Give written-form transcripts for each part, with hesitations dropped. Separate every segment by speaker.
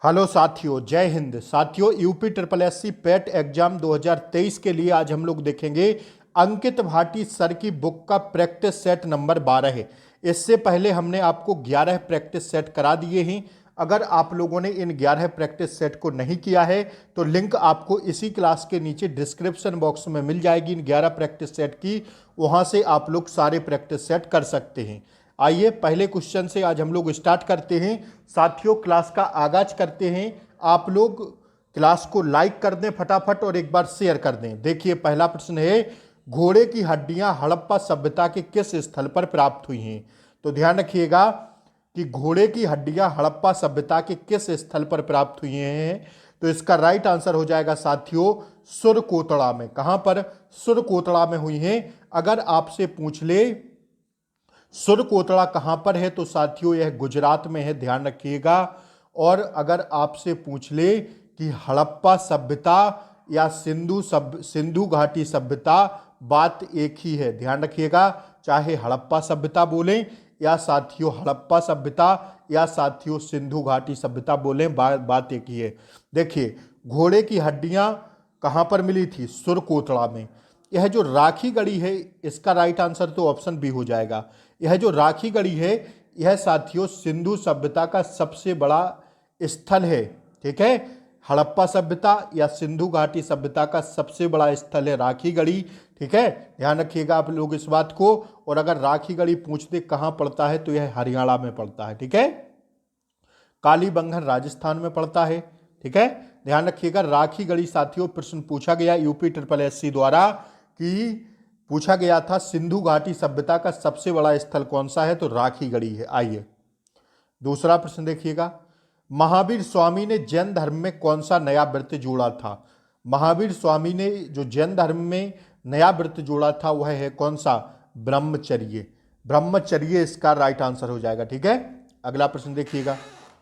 Speaker 1: Hello साथियों, जय हिंद। साथियों, यूपी ट्रिपल एससी पेट एग्जाम 2023 के लिए आज हम लोग देखेंगे अंकित भाटी सर की बुक का प्रैक्टिस सेट नंबर 12 है। इससे पहले हमने आपको 11 प्रैक्टिस सेट करा दिए हैं। अगर आप लोगों ने इन 11 प्रैक्टिस सेट को नहीं किया है तो लिंक आपको इसी क्लास के नीचे डिस्क्रिप्शन बॉक्स में मिल जाएगी इन 11 प्रैक्टिस सेट की। वहां से आप लोग सारे प्रैक्टिस सेट कर सकते हैं। आइए पहले क्वेश्चन से आज हम लोग स्टार्ट करते हैं। साथियों, क्लास का आगाज करते हैं। आप लोग क्लास को लाइक कर दें फटाफट और एक बार शेयर कर दें। देखिए, पहला प्रश्न है, घोड़े की हड्डियां हड़प्पा सभ्यता के किस स्थल पर प्राप्त हुई हैं? तो ध्यान रखिएगा कि घोड़े की हड्डियां हड़प्पा सभ्यता के किस स्थल पर प्राप्त हुई हैं। तो इसका राइट आंसर हो जाएगा साथियों सुरकोतड़ा में। कहां पर? सुरकोतड़ा में हुई हैं। अगर आपसे पूछ ले सुरकोतड़ा कहां पर है तो साथियों यह गुजरात में है, ध्यान रखिएगा। और अगर आपसे पूछ ले कि हड़प्पा सभ्यता या सिंधु घाटी सभ्यता, बात एक ही है, ध्यान रखिएगा। चाहे हड़प्पा सभ्यता बोलें या साथियों हड़प्पा सभ्यता या साथियों सिंधु घाटी सभ्यता बोलें, बात एक ही है। देखिए, घोड़े की हड्डियां कहां पर मिली थी? सुरकोतड़ा में। यह जो राखी गढ़ी है इसका राइट आंसर तो ऑप्शन बी हो जाएगा। यह जो राखी गढ़ी है यह साथियों सिंधु सभ्यता का सबसे बड़ा स्थल है। ठीक है, हड़प्पा सभ्यता या सिंधु घाटी सभ्यता का सबसे बड़ा स्थल है राखी गढ़ी। ठीक है, ध्यान रखिएगा आप लोग इस बात को। और अगर राखी गढ़ी पूछ दे कहां पड़ता है तो यह हरियाणा में पड़ता है। ठीक है, कालीबंगन राजस्थान में पड़ता है। ठीक है, ध्यान रखिएगा। राखी गढ़ी साथियों प्रश्न पूछा गया यूपी ट्रिपल एससी द्वारा कि पूछा गया था सिंधु घाटी सभ्यता का सबसे बड़ा स्थल कौन सा है, तो राखी गढ़ी है। आइए दूसरा प्रश्न देखिएगा, महावीर स्वामी ने जैन धर्म में कौन सा नया व्रत जोड़ा था? महावीर स्वामी ने जो जैन धर्म में नया व्रत जोड़ा था वह है कौन सा? ब्रह्मचर्य। ब्रह्मचर्य इसका राइट आंसर हो जाएगा। ठीक है, अगला प्रश्न देखिएगा,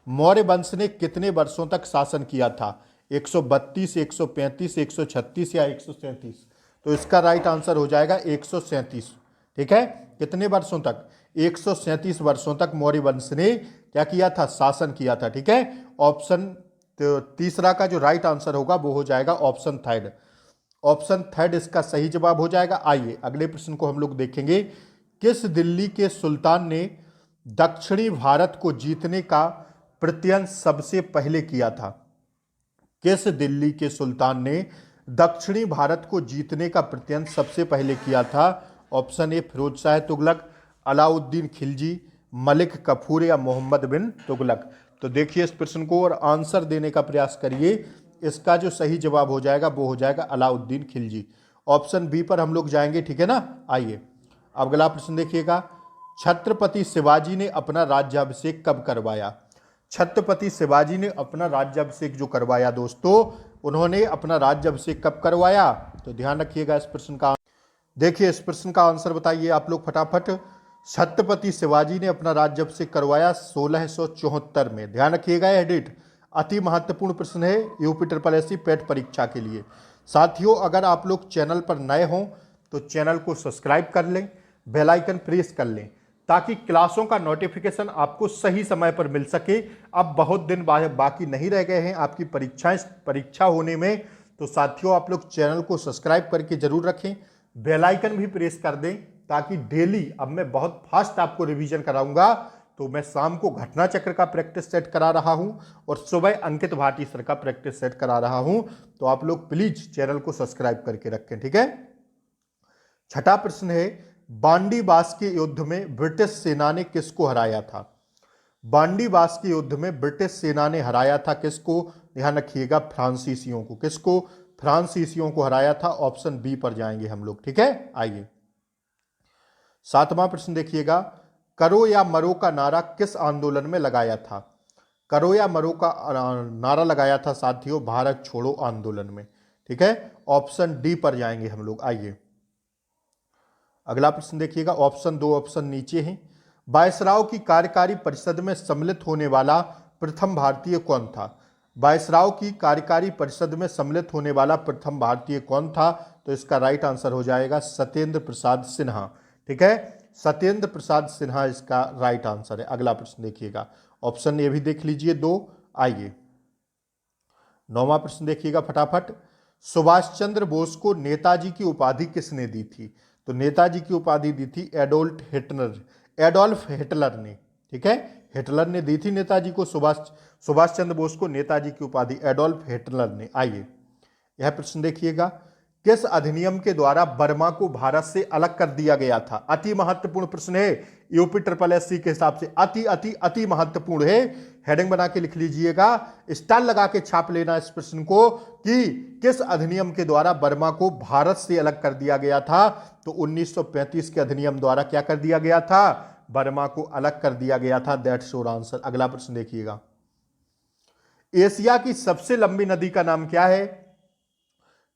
Speaker 1: मौर्य वंश ने कितने वर्षों तक शासन किया था? 132, 135, 136 या 137? तो इसका राइट आंसर हो जाएगा 137। ठीक है, कितने वर्षों तक? 137 वर्षों तक मौर्य वंश ने क्या किया था? शासन किया था। ठीक है, ऑप्शन तो तीसरा का जो राइट आंसर होगा वो हो जाएगा ऑप्शन थर्ड। ऑप्शन थर्ड इसका सही जवाब हो जाएगा। आइए अगले प्रश्न को हम लोग देखेंगे, किस दिल्ली के सुल्तान ने दक्षिणी भारत को जीतने का प्रत्ययन सबसे पहले किया था? किस दिल्ली के सुल्तान ने दक्षिणी भारत को जीतने का प्रत्ययन सबसे पहले किया था? ऑप्शन ए फिरोज शाह तुगलक, अलाउद्दीन खिलजी, मलिक कफूर या मोहम्मद बिन तुगलक। तो देखिए इस प्रश्न को और आंसर देने का प्रयास करिए। इसका जो सही जवाब हो जाएगा वो हो जाएगा अलाउद्दीन खिलजी। ऑप्शन बी पर हम लोग जाएंगे। ठीक है ना। आइए अब अगला प्रश्न देखिएगा, छत्रपति शिवाजी ने अपना राज्याभिषेक कब करवाया? छत्रपति शिवाजी ने अपना राज्याभिषेक जो करवाया दोस्तों, उन्होंने अपना राज्याभिषेक कब करवाया? तो ध्यान रखिएगा इस प्रश्न का। देखिए इस प्रश्न का आंसर बताइए आप लोग फटाफट। छत्रपति शिवाजी ने अपना राज्याभिषेक करवाया 1674 में। ध्यान रखिएगा, यह डेट अति महत्वपूर्ण प्रश्न है यूपी ट्रिपल एससी पेट परीक्षा के लिए। साथियों, अगर आप लोग चैनल पर नए हों तो चैनल को सब्सक्राइब कर लें, बेल आइकन प्रेस कर लें ताकि क्लासों का नोटिफिकेशन आपको सही समय पर मिल सके। अब बहुत दिन बाकी नहीं रह गए हैं आपकी परीक्षा होने में, तो साथियों आप लोग चैनल को सब्सक्राइब करके जरूर रखें, बेल आइकन भी प्रेस कर दें ताकि डेली, अब मैं बहुत फास्ट आपको रिवीजन कराऊंगा। तो मैं शाम को घटना चक्र का प्रैक्टिस सेट करा रहा हूं और सुबह अंकित भाटी सर का प्रैक्टिस सेट करा रहा हूं। तो आप लोग प्लीज चैनल को सब्सक्राइब करके रखें। ठीक है, छठा प्रश्न है, बांडीबास के युद्ध में ब्रिटिश सेना ने किसको हराया था? बांडीबास के युद्ध में ब्रिटिश सेना ने हराया था किसको? ध्यान रखिएगा, फ्रांसीसियों को। किसको? फ्रांसीसियों को हराया था। ऑप्शन बी पर जाएंगे हम लोग। ठीक है, आइए सातवां प्रश्न देखिएगा, करो या मरो का नारा किस आंदोलन में लगाया था? करो या मरो का नारा लगाया था साथियों भारत छोड़ो आंदोलन में। ठीक है, ऑप्शन डी पर जाएंगे हम लोग। आइए अगला प्रश्न देखिएगा, ऑप्शन दो ऑप्शन नीचे हैं। वायसराय की कार्यकारी परिषद में सम्मिलित होने वाला प्रथम भारतीय कौन था? वायसराय की कार्यकारी परिषद में सम्मिलित होने वाला प्रथम भारतीय कौन था? तो इसका राइट आंसर हो जाएगा सत्येंद्र प्रसाद सिन्हा। ठीक है, सत्येंद्र प्रसाद सिन्हा इसका राइट आंसर है। अगला प्रश्न देखिएगा, ऑप्शन ए भी देख लीजिए दो। आइए 9वां प्रश्न देखिएगा फटाफट। सुभाष चंद्र बोस को नेताजी की उपाधि किसने दी थी? तो नेताजी की उपाधि दी थी एडोल्फ हिटलर ने। ठीक है, हिटलर ने दी थी नेताजी को, सुभाष चंद्र बोस को नेताजी की उपाधि एडोल्फ हिटलर ने। आइए यह प्रश्न देखिएगा। किस अधिनियम के द्वारा बर्मा को भारत से अलग कर दिया गया था? अति महत्वपूर्ण प्रश्न है, यूपी ट्रिपल एससी के हिसाब से अति अति अति महत्वपूर्ण है। हेडिंग बना के लिख लीजिएगा, स्टार लगा के छाप लेना इस प्रश्न को कि किस अधिनियम के द्वारा बर्मा को भारत से अलग कर दिया गया था? तो 1935 के अधिनियम द्वारा क्या कर दिया गया था? बर्मा को अलग कर दिया गया था। That's your answer. अगला प्रश्न देखिएगा। एशिया की सबसे लंबी नदी का नाम क्या है?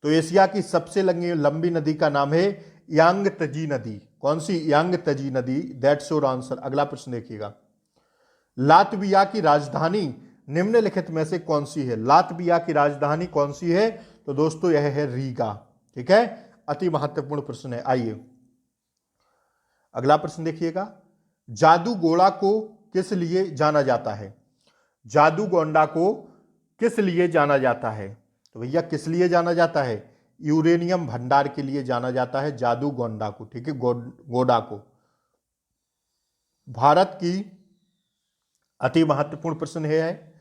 Speaker 1: तो एशिया की सबसे लंबी नदी का नाम है यांगत्जी नदी। कौन सी? यांगत्जी नदी। That's your answer. अगला प्रश्न देखिएगा। लातविया की राजधानी निम्नलिखित में से कौन सी है? लातविया की राजधानी कौन सी है? तो दोस्तों यह है रीगा। ठीक है, अति महत्वपूर्ण प्रश्न है। आइए अगला प्रश्न देखिएगा। जादूगोंडा को किस लिए जाना जाता है? जादूगोंडा को किस लिए जाना जाता है? तो भैया किस लिए जाना जाता है? यूरेनियम भंडार के लिए जाना जाता है जादूगोंडा को। ठीक है, गोंडा को। भारत की अति महत्वपूर्ण प्रश्न है,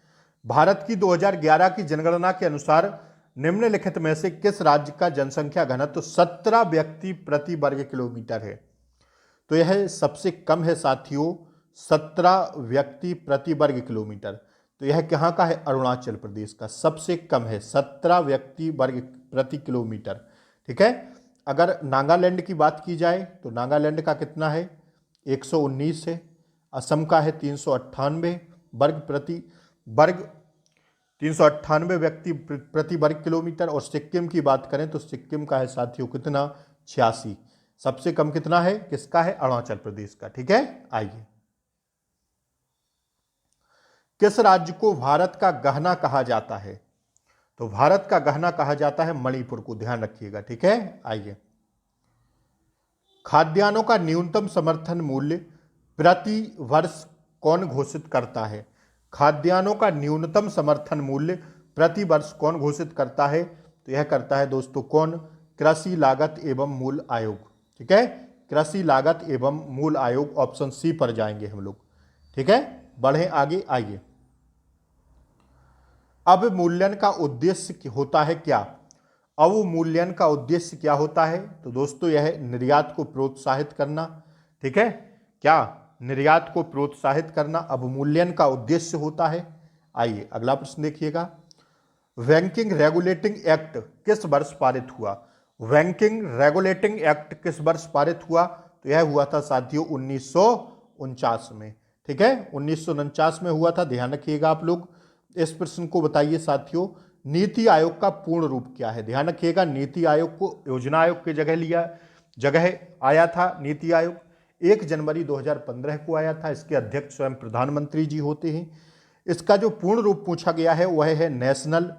Speaker 1: भारत की 2011 की जनगणना के अनुसार निम्नलिखित में से किस राज्य का जनसंख्या घनत्व 17 व्यक्ति प्रति वर्ग किलोमीटर है? तो यह सबसे कम है साथियों, 17 व्यक्ति प्रति वर्ग किलोमीटर। तो यह कहाँ का है? अरुणाचल प्रदेश का सबसे कम है, 17 व्यक्ति वर्ग प्रति किलोमीटर। ठीक है, अगर नागालैंड की बात की जाए तो नागालैंड का कितना है? 119 है। असम का है 398 398 व्यक्ति प्रति वर्ग किलोमीटर। और सिक्किम की बात करें तो सिक्किम का है साथियों कितना? 86। सबसे कम कितना है? किसका है? अरुणाचल प्रदेश का। ठीक है, आइए। किस राज्य को भारत का गहना कहा जाता है? तो भारत का गहना कहा जाता है मणिपुर को, ध्यान रखिएगा। ठीक है, आइए। खाद्यान्नों का न्यूनतम समर्थन मूल्य प्रति वर्ष कौन घोषित करता है? खाद्यान्नों का न्यूनतम समर्थन मूल्य प्रति वर्ष कौन घोषित करता है? तो यह करता है दोस्तों कौन? कृषि लागत एवं मूल्य आयोग। ठीक है, कृषि लागत एवं मूल्य आयोग। ऑप्शन सी पर जाएंगे हम लोग। ठीक है, बढ़े आगे। आइए, अवमूल्यन का उद्देश्य होता है क्या? अवमूल्यन का उद्देश्य क्या होता है? तो दोस्तों यह निर्यात को प्रोत्साहित करना। ठीक है, क्या? निर्यात को प्रोत्साहित करना अवमूल्यन का उद्देश्य होता है। आइए अगला प्रश्न देखिएगा। बैंकिंग रेगुलेटिंग एक्ट किस वर्ष पारित हुआ? बैंकिंग रेगुलेटिंग एक्ट किस वर्ष पारित हुआ? तो यह हुआ था साथियों 1949 में। ठीक है, 1949 में हुआ था। ध्यान रखिएगा आप लोग। इस प्रश्न को बताइए साथियों, नीति आयोग का पूर्ण रूप क्या है? ध्यान रखिएगा, नीति आयोग को योजना आयोग की जगह आया था नीति आयोग। 1 जनवरी 2015 को आया था। इसके अध्यक्ष स्वयं प्रधानमंत्री जी होते हैं। इसका जो पूर्ण रूप पूछा गया है वह है national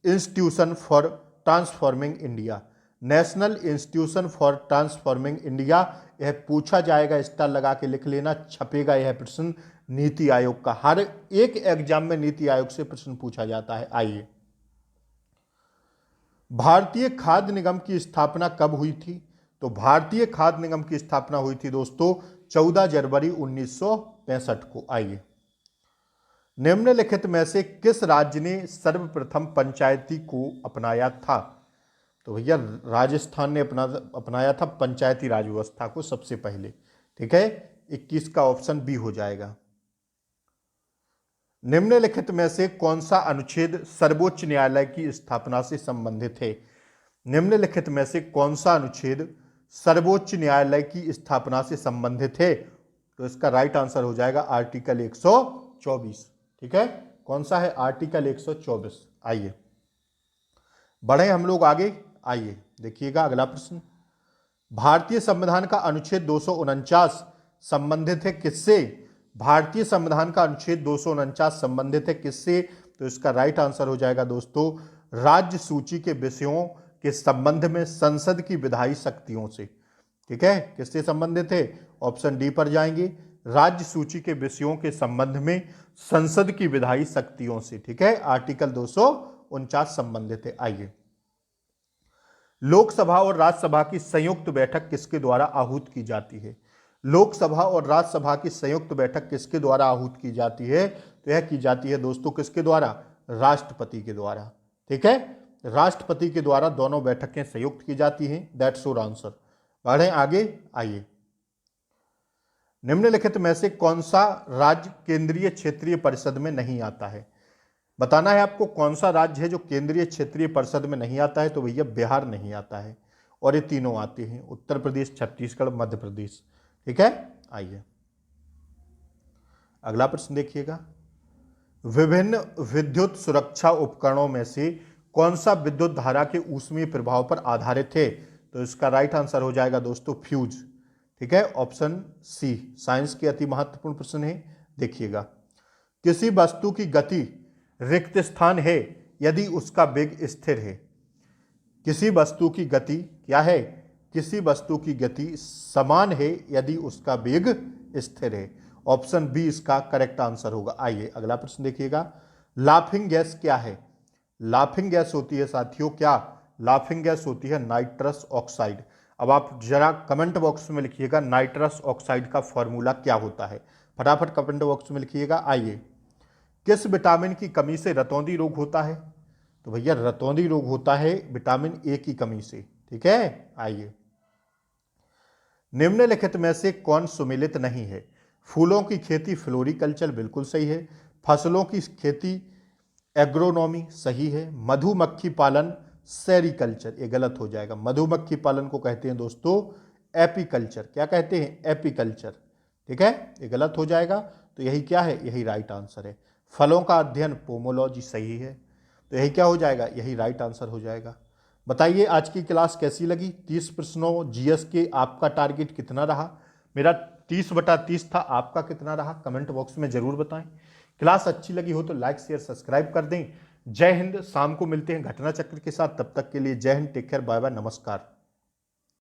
Speaker 1: institution for transforming India. National institution for transforming India, यह पूछा जाएगा, स्टार लगा के लिख लेना, छपेगा यह प्रश्न नीति आयोग का। हर एक एग्जाम में नीति आयोग से प्रश्न पूछा जाता है। आइए, भारतीय खाद्य निगम की स्थापना कब हुई थी? तो भारतीय खाद्य निगम की स्थापना हुई थी दोस्तों 14 जनवरी 1965 को। आइए, निम्नलिखित में से किस राज्य ने सर्वप्रथम पंचायती को अपनाया था? तो भैया राजस्थान ने अपनाया था पंचायती राज व्यवस्था को सबसे पहले। ठीक है, 21 का ऑप्शन बी हो जाएगा। निम्नलिखित में से कौन सा अनुच्छेद सर्वोच्च न्यायालय की स्थापना से संबंधित है? निम्नलिखित में से कौन सा अनुच्छेद सर्वोच्च न्यायालय की स्थापना से संबंधित है? तो इसका राइट आंसर हो जाएगा आर्टिकल 124। ठीक है, कौन सा है? आर्टिकल 124। आइए बढ़े हम लोग आगे। आइए देखिएगा अगला प्रश्न। भारतीय संविधान का अनुच्छेद 249 संबंधित है किससे? भारतीय संविधान का अनुच्छेद 249 संबंधित है किससे? तो इसका राइट आंसर हो जाएगा दोस्तों राज्य सूची के विषयों के संबंध में संसद की विधायी शक्तियों से। ठीक है, किससे संबंधित है? ऑप्शन डी पर जाएंगे, राज्य सूची के विषयों के संबंध में संसद की विधायी शक्तियों से। ठीक है, आर्टिकल 249 संबंधित है। आइए, लोकसभा और राज्यसभा की संयुक्त बैठक किसके द्वारा आहूत की जाती है? लोकसभा और राज्यसभा की संयुक्त बैठक किसके द्वारा आहूत की जाती है? तो यह की जाती है दोस्तों किसके द्वारा? राष्ट्रपति के द्वारा। ठीक है, राष्ट्रपति के द्वारा दोनों बैठकें संयुक्त की जाती हैं। That's your answer. बढ़ें आगे। आइए, निम्नलिखित में से कौन सा राज्य केंद्रीय क्षेत्रीय परिषद में नहीं आता है? बताना है आपको कौन सा राज्य है जो केंद्रीय क्षेत्रीय परिषद में नहीं आता है। तो भैया बिहार नहीं आता है, और ये तीनों आते हैं, उत्तर प्रदेश, छत्तीसगढ़, मध्य प्रदेश। ठीक है, आइए अगला प्रश्न देखिएगा। विभिन्न विद्युत सुरक्षा उपकरणों में से कौन सा विद्युत धारा के ऊष्मीय प्रभाव पर आधारित है? तो इसका राइट आंसर हो जाएगा दोस्तों फ्यूज। ठीक है, ऑप्शन सी। साइंस के अति महत्वपूर्ण प्रश्न है, देखिएगा। किसी वस्तु की गति रिक्त स्थान है यदि उसका वेग स्थिर है। किसी वस्तु की गति क्या है? किसी वस्तु की गति समान है यदि उसका वेग स्थिर है। ऑप्शन बी इसका करेक्ट आंसर होगा। आइए अगला प्रश्न देखिएगा। लाफिंग गैस क्या है? लाफिंग गैस होती है साथियों क्या? लाफिंग गैस होती है नाइट्रस ऑक्साइड। अब आप जरा कमेंट बॉक्स में लिखिएगा नाइट्रस ऑक्साइड का फॉर्मूला क्या होता है, फटाफट कमेंट बॉक्स में लिखिएगा। आइए, किस विटामिन की कमी से रतौंधी रोग होता है? तो भैया रतौंधी रोग होता है विटामिन ए की कमी से। ठीक है, आइए, निम्नलिखित में से कौन सुमेलित नहीं है? फूलों की खेती फ्लोरिकल्चर, बिल्कुल सही है। फसलों की खेती एग्रोनॉमी, सही है। मधुमक्खी पालन सेरिकल्चर, ये गलत हो जाएगा। मधुमक्खी पालन को कहते हैं दोस्तों एपीकल्चर। क्या कहते हैं? एपीकल्चर। ठीक है, ये गलत हो जाएगा। तो यही क्या है? यही राइट आंसर है। फलों का अध्ययन पोमोलॉजी, सही है। तो यही क्या हो जाएगा? यही राइट आंसर हो जाएगा। बताइए आज की क्लास कैसी लगी? 30 प्रश्नों जीएस के आपका टारगेट कितना रहा? मेरा 30/30 था, आपका कितना रहा? कमेंट बॉक्स में जरूर बताएं। क्लास अच्छी लगी हो तो लाइक शेयर सब्सक्राइब कर दें। जय हिंद। शाम को मिलते हैं घटना चक्र के साथ, तब तक के लिए जय हिंद, टेक केयर, बाय बाय, नमस्कार।